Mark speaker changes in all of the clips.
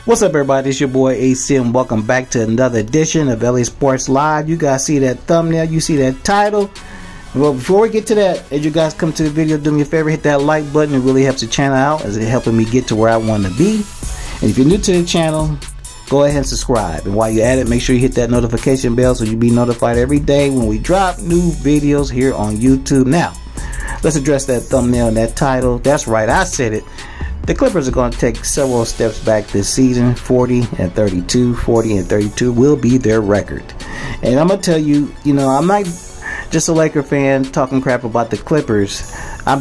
Speaker 1: What's up, everybody? It's your boy AC, and welcome back to another edition of LA Sports Live. You guys see that thumbnail? You see that title? Well, before we get to that, as you guys come to the video, do me a favor, hit that like button. It really helps the channel out, as it's helping me get to where I want to be. And if you're new to the channel, go ahead and subscribe. And while you're at it, make sure you hit that notification bell so you'll be notified every day when we drop new videos here on YouTube. Now, let's address that thumbnail and that title. That's right, I said it. The Clippers are going to take several steps back this season. 40-32. 40-32 will be their record. And I'm going to tell you, I'm not just a Laker fan talking crap about the Clippers.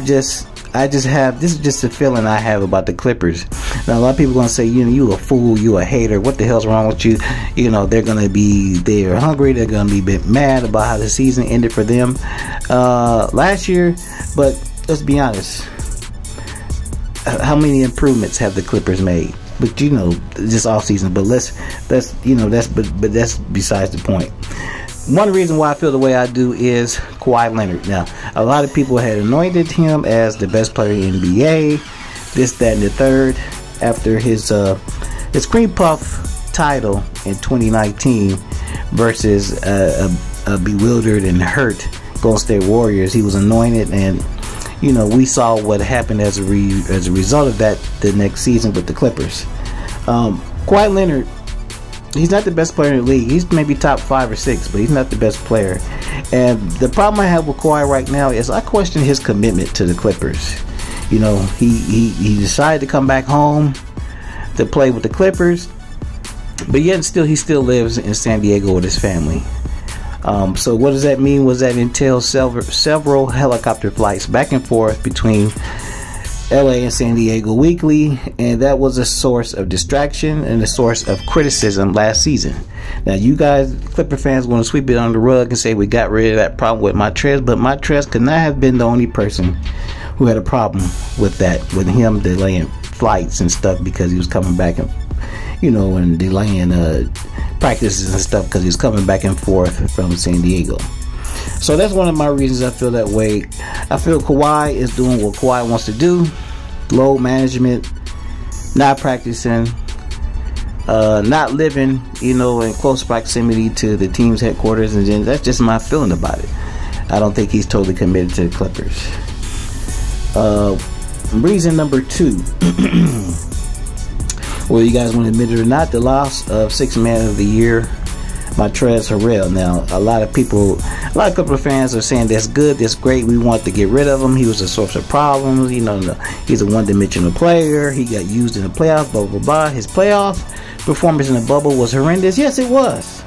Speaker 1: This is just a feeling I have about the Clippers. Now, a lot of people are going to say, you a fool, you a hater. What the hell's wrong with you? They're hungry. They're going to be a bit mad about how the season ended for them last year. But let's be honest. How many improvements have the Clippers made? But just off season. But that's besides the point. One reason why I feel the way I do is Kawhi Leonard. Now, a lot of people had anointed him as the best player in the NBA, this, that, and the third, after his cream puff title in 2019 versus a bewildered and hurt Golden State Warriors. He was anointed, and we saw what happened as a result of that the next season with the Clippers. Kawhi Leonard, he's not the best player in the league. He's maybe top 5 or 6, but he's not the best player. And the problem I have with Kawhi right now is I question his commitment to the Clippers. He decided to come back home to play with the Clippers, but yet still he still lives in San Diego with his family. So what does that mean? Was that entails several helicopter flights back and forth between LA and San Diego weekly, and that was a source of distraction and a source of criticism last season. Now, you guys, Clipper fans, want to sweep it under the rug and say we got rid of that problem with Montrez, but Montrez could not have been the only person who had a problem with that, with him delaying flights and stuff because he was coming back and and delaying practices and stuff because he's coming back and forth from San Diego. So that's one of my reasons I feel that way. I feel Kawhi is doing what Kawhi wants to do. Load management, not practicing, not living, in close proximity to the team's headquarters, and then that's just my feeling about it. I don't think he's totally committed to the Clippers. Reason number 2. Well, you guys want to admit it or not, the loss of Sixth Man of the Year, Montrezl Harrell. Now, a lot of Clipper fans are saying that's good, that's great, we want to get rid of him. He was a source of problems. He's a one-dimensional player. He got used in the playoffs, blah, blah, blah. His playoff performance in the bubble was horrendous. Yes, it was.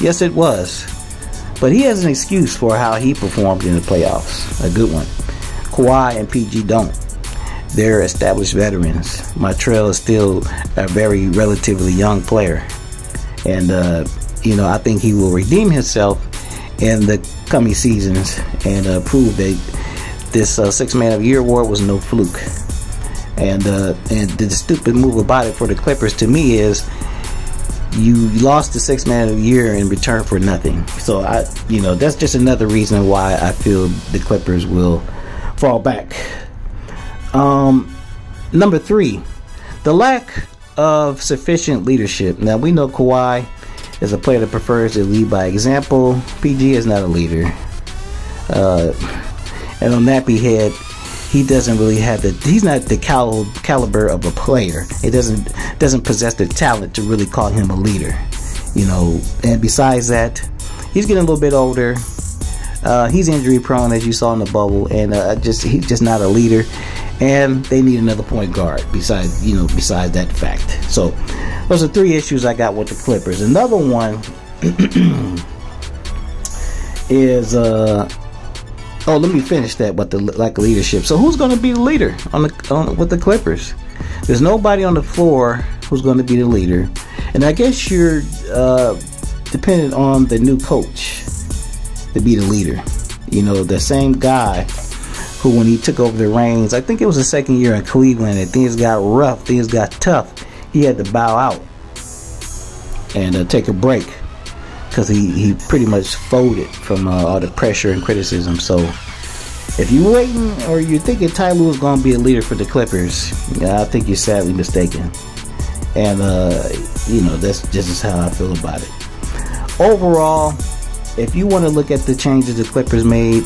Speaker 1: Yes, it was. But he has an excuse for how he performed in the playoffs. A good one. Kawhi and PG don't. They're established veterans. Montrezl is still a very relatively young player. And, I think he will redeem himself in the coming seasons and prove that this Sixth Man of the Year award was no fluke. And the stupid move about it for the Clippers to me is you lost the Sixth Man of the Year in return for nothing. So, that's just another reason why I feel the Clippers will fall back. Number 3, the lack of sufficient leadership. Now, we know Kawhi is a player that prefers to lead by example. PG is not a leader. And on Nappy Head, he doesn't really have he's not the caliber of a player. He doesn't possess the talent to really call him a leader. And besides that, he's getting a little bit older. He's injury prone, as you saw in the bubble, and he's just not a leader. And they need another point guard besides that fact. So those are 3 issues I got with the Clippers. Another one is let me finish that with the lack of leadership. So who's going to be the leader with the Clippers? There's nobody on the floor who's going to be the leader, and I guess you're dependent on the new coach to be the leader. The same guy who, when he took over the reins, I think it was the second year in Cleveland, and things got rough, things got tough, he had to bow out and take a break because he pretty much folded from all the pressure and criticism. So if you're waiting or you're thinking Ty Lue is going to be a leader for the Clippers, I think you're sadly mistaken. And you know, that's just how I feel about it. Overall, if you want to look at the changes the Clippers made,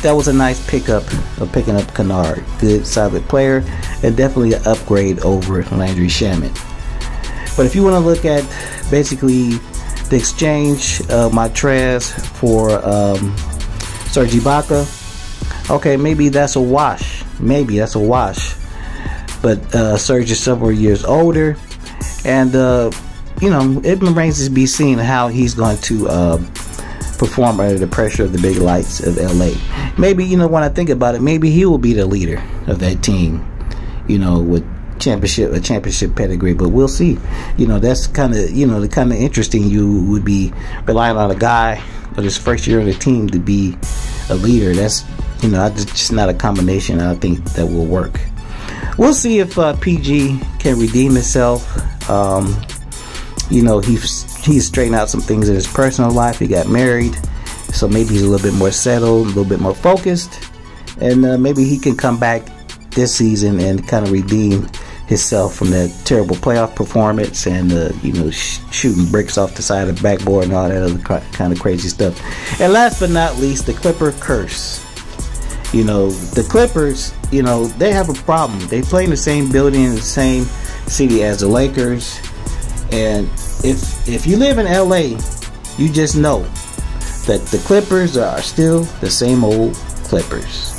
Speaker 1: that was a nice pickup of picking up Kennard. Good, solid player, and definitely an upgrade over Landry Shamet. But if you want to look at basically the exchange of Montrez for Serge Ibaka, okay, maybe that's a wash. Maybe that's a wash. But Serge is several years older, and you know, it remains to be seen how he's going to perform under the pressure of the big lights of LA. Maybe, you know, when I think about it, maybe he will be the leader of that team, you know, with a championship pedigree. But we'll see. You know, that's kind of, you know, the kind of interesting. You would be relying on a guy of his first year on the team to be a leader. That's, you know, just not a combination I think that will work. We'll see if PG can redeem himself. You know, he's straightened out some things in his personal life. He got married, so maybe he's a little bit more settled, a little bit more focused, and maybe he can come back this season and kind of redeem himself from that terrible playoff performance and you know, shooting bricks off the side of the backboard and all that other kind of crazy stuff. And last but not least, the Clipper curse. You know, the Clippers, you know, they have a problem. They play in the same building in the same city as the Lakers. And if you live in LA, you just know that the Clippers are still the same old Clippers.